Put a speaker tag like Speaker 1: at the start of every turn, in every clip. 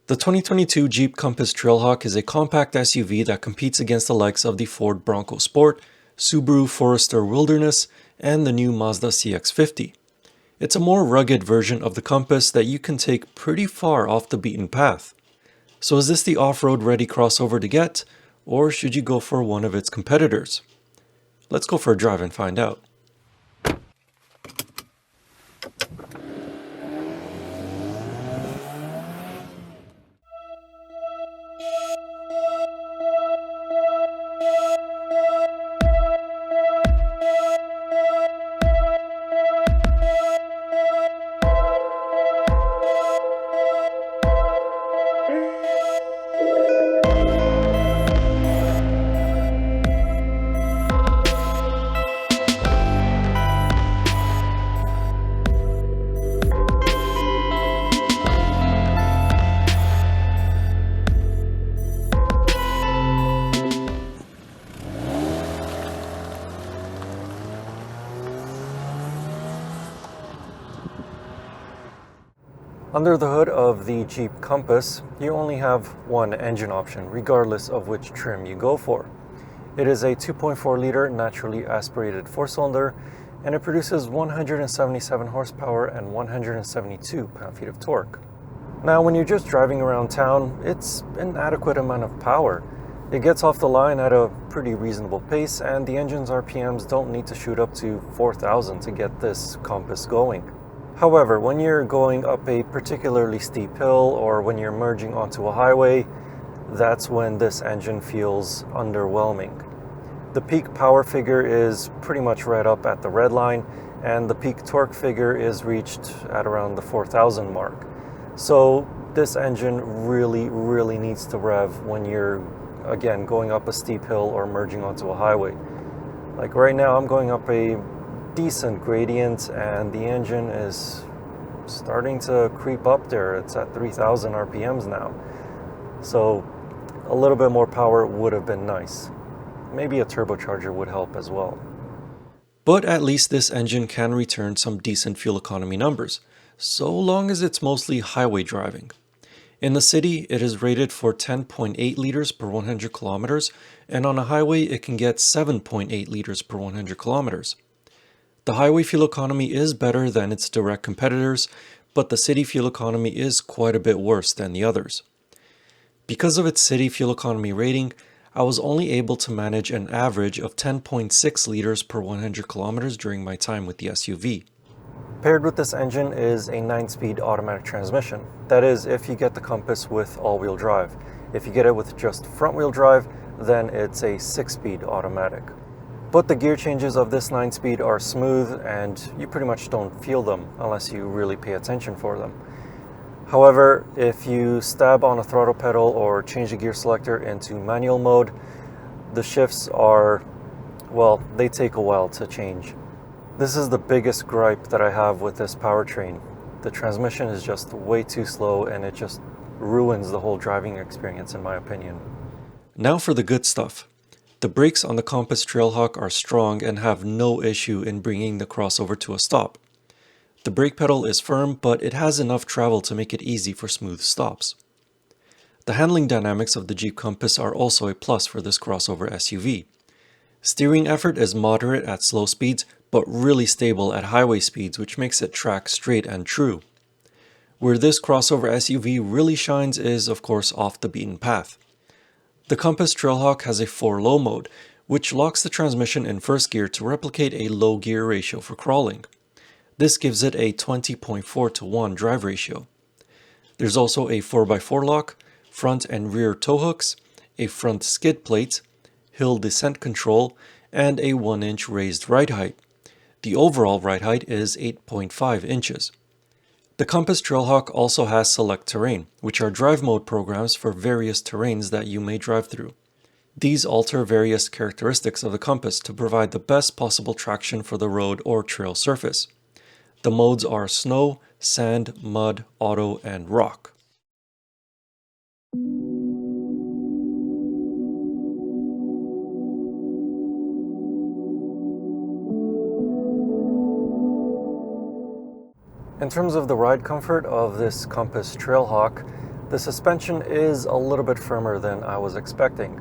Speaker 1: The 2022 Jeep Compass Trailhawk is a compact SUV that competes against the likes of the Ford Bronco Sport, Subaru Forester Wilderness, and the new Mazda CX-50. It's a more rugged version of the Compass that you can take pretty far off the beaten path. So is this the off-road ready crossover to get, or should you go for one of its competitors? Let's go for a drive and find out. Under the hood of the Jeep Compass, you only have one engine option, regardless of which trim you go for. It is a 2.4-liter naturally aspirated 4-cylinder, and it produces 177 horsepower and 172 pound-feet of torque. Now, when you're just driving around town, it's an adequate amount of power. It gets off the line at a pretty reasonable pace, and the engine's RPMs don't need to shoot up to 4,000 to get this Compass going. However, when you're going up a particularly steep hill or when you're merging onto a highway, that's when this engine feels underwhelming. The peak power figure is pretty much right up at the red line, and the peak torque figure is reached at around the 4,000 mark. So this engine really needs to rev when you're, again, going up a steep hill or merging onto a highway. Like right now, I'm going up a decent gradient and the engine is starting to creep up there. It's at 3,000 RPMs now. So a little bit more power would have been nice. Maybe a turbocharger would help as well. But at least this engine can return some decent fuel economy numbers, so long as it's mostly highway driving. In the city, it is rated for 10.8 liters per 100 kilometers, and on a highway it can get 7.8 liters per 100 kilometers. The highway fuel economy is better than its direct competitors, but the city fuel economy is quite a bit worse than the others. Because of its city fuel economy rating, I was only able to manage an average of 10.6 liters per 100 kilometers during my time with the SUV. Paired with this engine is a 9-speed automatic transmission. That is, if you get the Compass with all-wheel drive. If you get it with just front-wheel drive, then it's a 6-speed automatic. But the gear changes of this 9-speed are smooth and you pretty much don't feel them unless you really pay attention for them. However, if you stab on a throttle pedal or change the gear selector into manual mode, the shifts are, well, they take a while to change. This is the biggest gripe that I have with this powertrain. The transmission is just way too slow and it just ruins the whole driving experience in my opinion. Now for the good stuff. The brakes on the Compass Trailhawk are strong and have no issue in bringing the crossover to a stop. The brake pedal is firm, but it has enough travel to make it easy for smooth stops. The handling dynamics of the Jeep Compass are also a plus for this crossover SUV. Steering effort is moderate at slow speeds, but really stable at highway speeds, which makes it track straight and true. Where this crossover SUV really shines is, of course, off the beaten path. The Compass Trailhawk has a 4-low mode, which locks the transmission in first gear to replicate a low gear ratio for crawling. This gives it a 20.4:1 drive ratio. There's also a 4x4 lock, front and rear tow hooks, a front skid plate, hill descent control, and a 1-inch raised ride height. The overall ride height is 8.5 inches. The Compass Trailhawk also has Select Terrain, which are drive mode programs for various terrains that you may drive through. These alter various characteristics of the Compass to provide the best possible traction for the road or trail surface. The modes are snow, sand, mud, auto, and rock. In terms of the ride comfort of this Compass Trailhawk, The suspension is a little bit firmer than I was expecting.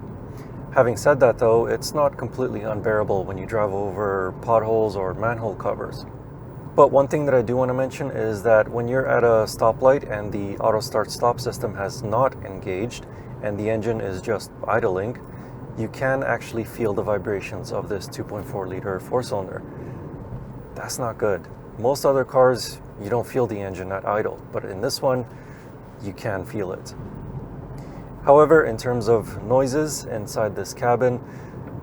Speaker 1: Having said that though, it's not completely unbearable when you drive over potholes or manhole covers. But one thing that I do want to mention is that when you're at a stoplight and the auto start stop system has not engaged and the engine is just idling, you can actually feel the vibrations of this 2.4 liter four-cylinder. That's not good. Most other cars, you don't feel the engine at idle, but in this one, you can feel it. However, in terms of noises inside this cabin,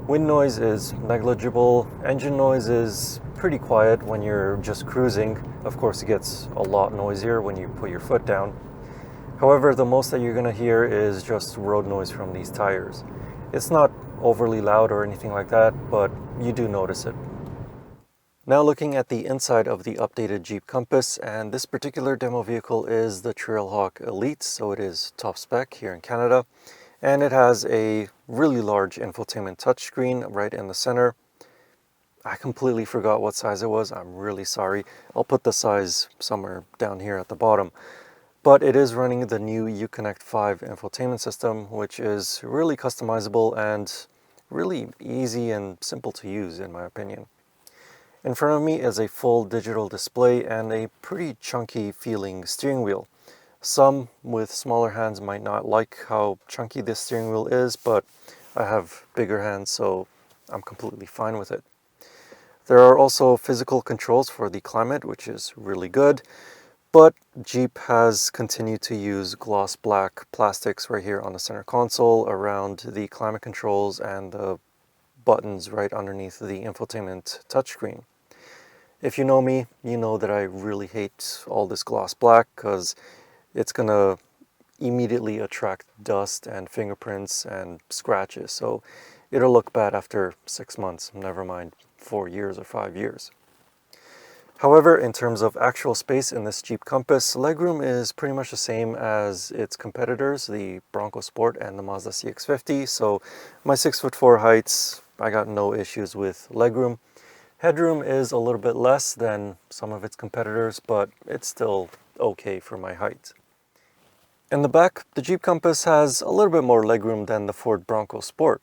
Speaker 1: wind noise is negligible, engine noise is pretty quiet when you're just cruising. Of course, it gets a lot noisier when you put your foot down. However, the most that you're going to hear is just road noise from these tires. It's not overly loud or anything like that, but you do notice it. Now looking at the inside of the updated Jeep Compass, and this particular demo vehicle is the Trailhawk Elite, so it is top spec here in Canada, and it has a really large infotainment touchscreen right in the center. I completely forgot what size it was. I'm really sorry. I'll put the size somewhere down here at the bottom. But it is running the new Uconnect 5 infotainment system, which is really customizable and really easy and simple to use in my opinion. In front of me is a full digital display and a pretty chunky feeling steering wheel. Some with smaller hands might not like how chunky this steering wheel is, but I have bigger hands, so I'm completely fine with it. There are also physical controls for the climate, which is really good, but Jeep has continued to use gloss black plastics right here on the center console around the climate controls and the buttons right underneath the infotainment touchscreen. If you know me, you know that I really hate all this gloss black because it's gonna immediately attract dust and fingerprints and scratches. So it'll look bad after 6 months, never mind 4 years or 5 years. However, in terms of actual space in this Jeep Compass, legroom is pretty much the same as its competitors, the Bronco Sport and the Mazda CX-50. So my 6'4" heights, I got no issues with legroom. Headroom is a little bit less than some of its competitors, but it's still okay for my height. In the back, the Jeep Compass has a little bit more legroom than the Ford Bronco Sport.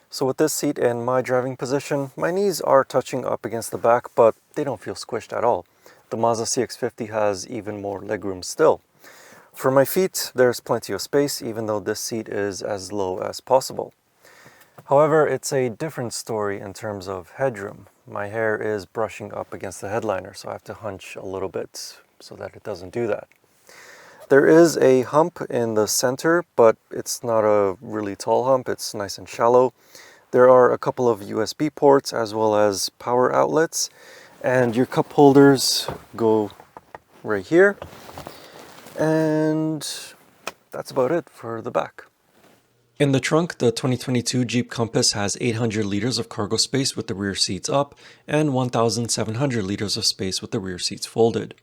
Speaker 1: So with this seat in my driving position, my knees are touching up against the back, but they don't feel squished at all. The Mazda CX-50 has even more legroom still. For my feet, there's plenty of space, even though this seat is as low as possible. However, it's a different story in terms of headroom. My hair is brushing up against the headliner, so I have to hunch a little bit so that it doesn't do that. There is a hump in the center, but it's not a really tall hump, it's nice and shallow. There are a couple of USB ports as well as power outlets, and your cup holders go right here. And that's about it for the back. In the trunk, the 2022 Jeep Compass has 800 liters of cargo space with the rear seats up and 1,700 liters of space with the rear seats folded.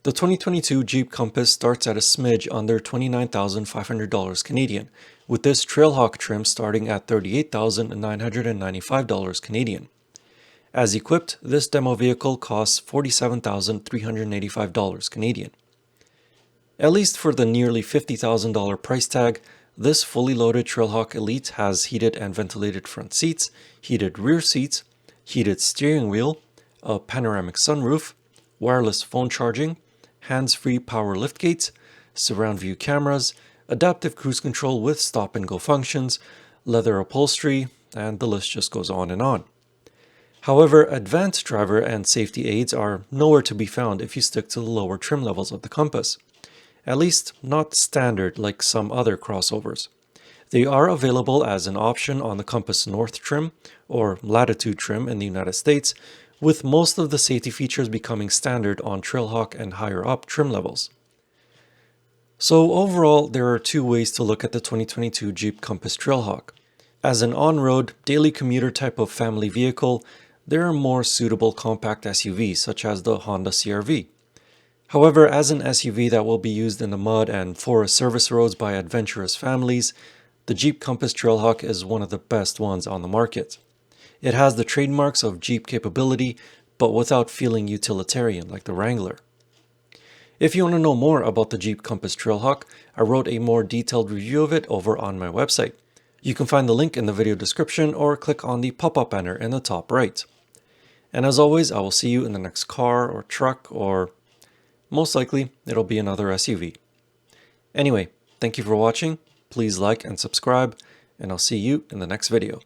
Speaker 1: The 2022 Jeep Compass starts at a smidge under $29,500 Canadian, with this Trailhawk trim starting at $38,995 Canadian. As equipped, this demo vehicle costs $47,385 Canadian. At least for the nearly $50,000 price tag, this fully loaded Trailhawk Elite has heated and ventilated front seats, heated rear seats, heated steering wheel, a panoramic sunroof, wireless phone charging, hands-free power liftgates, surround view cameras, adaptive cruise control with stop and go functions, leather upholstery, and the list just goes on and on. However, advanced driver and safety aids are nowhere to be found if you stick to the lower trim levels of the Compass. At least not standard like some other crossovers. They are available as an option on the Compass North trim or Latitude trim in the United States, with most of the safety features becoming standard on Trailhawk and higher up trim levels. So overall, there are two ways to look at the 2022 Jeep Compass Trailhawk. As an on-road, daily commuter type of family vehicle, there are more suitable compact SUVs such as the Honda CR-V. However, as an SUV that will be used in the mud and forest service roads by adventurous families, The Jeep Compass Trailhawk is one of the best ones on the market. It has the trademarks of Jeep capability, but without feeling utilitarian like the Wrangler. If you want to know more about the Jeep Compass Trailhawk, I wrote a more detailed review of it over on my website. You can find the link in the video description or click on the pop-up banner in the top right. And as always, I will see you in the next car or truck, or most likely it'll be another SUV. Anyway, thank you for watching. Please like and subscribe, and I'll see you in the next video.